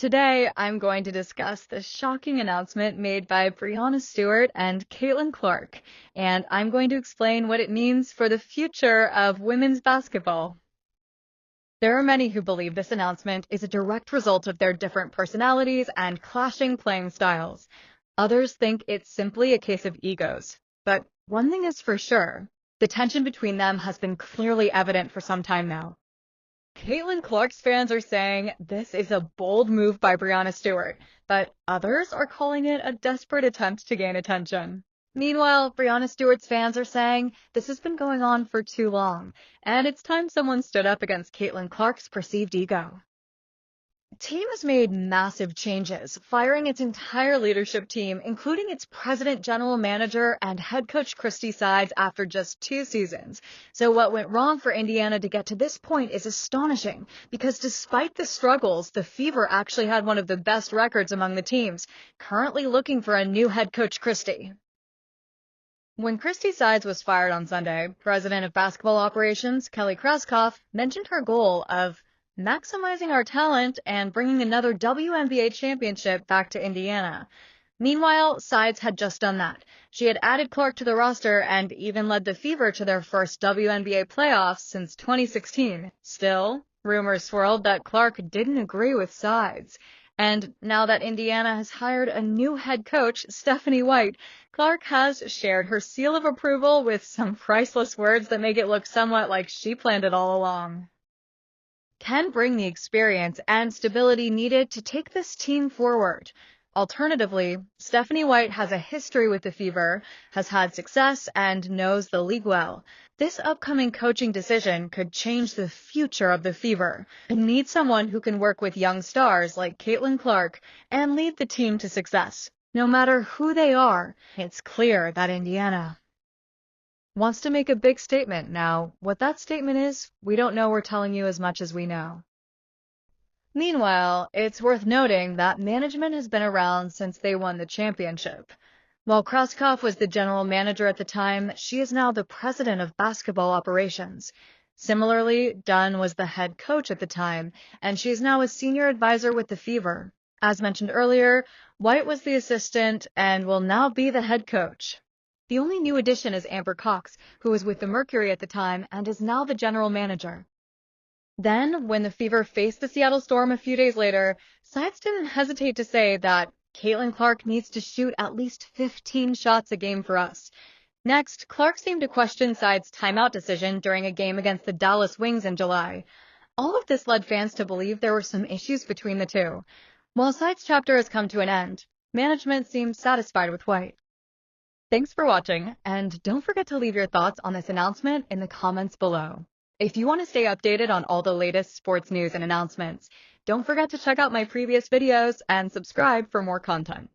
Today, I'm going to discuss the shocking announcement made by Breanna Stewart and Kaitlyn Clark, and I'm going to explain what it means for the future of women's basketball. There are many who believe this announcement is a direct result of their different personalities and clashing playing styles. Others think it's simply a case of egos. But one thing is for sure, the tension between them has been clearly evident for some time now. Kaitlyn Clark's fans are saying this is a bold move by Breanna Stewart, but others are calling it a desperate attempt to gain attention. Meanwhile, Breanna Stewart's fans are saying this has been going on for too long, and it's time someone stood up against Kaitlyn Clark's perceived ego. The team has made massive changes, firing its entire leadership team, including its president, general manager, and head coach Christy Sides after just 2 seasons. So what went wrong for Indiana to get to this point is astonishing, because despite the struggles, the Fever actually had one of the best records among the teams, currently looking for a new head coach Christy. When Christy Sides was fired on Sunday, president of basketball operations Kelly Kraskoff mentioned her goal of maximizing our talent and bringing another WNBA championship back to Indiana. Meanwhile, Sides had just done that. She had added Clark to the roster and even led the Fever to their first WNBA playoffs since 2016. Still, rumors swirled that Clark didn't agree with Sides. And now that Indiana has hired a new head coach, Stephanie White, Clark has shared her seal of approval with some priceless words that make it look somewhat like she planned it all along. Can bring the experience and stability needed to take this team forward. Alternatively, Stephanie White has a history with the Fever, has had success, and knows the league well. This upcoming coaching decision could change the future of the Fever. It needs someone who can work with young stars like Kaitlyn Clark and lead the team to success. No matter who they are, it's clear that Indiana wants to make a big statement. Now, what that statement is, we don't know. We're telling you as much as we know. Meanwhile, it's worth noting that management has been around since they won the championship. While Kraskoff was the general manager at the time, she is now the president of basketball operations. Similarly, Dunn was the head coach at the time, and she is now a senior advisor with the Fever. As mentioned earlier, White was the assistant and will now be the head coach. The only new addition is Amber Cox, who was with the Mercury at the time and is now the general manager. Then, when the Fever faced the Seattle Storm a few days later, Sides didn't hesitate to say that Kaitlyn Clark needs to shoot at least 15 shots a game for us. Next, Clark seemed to question Sides' timeout decision during a game against the Dallas Wings in July. All of this led fans to believe there were some issues between the two. While Sides' chapter has come to an end, management seems satisfied with White. Thanks for watching, and don't forget to leave your thoughts on this announcement in the comments below. If you want to stay updated on all the latest sports news and announcements, don't forget to check out my previous videos and subscribe for more content.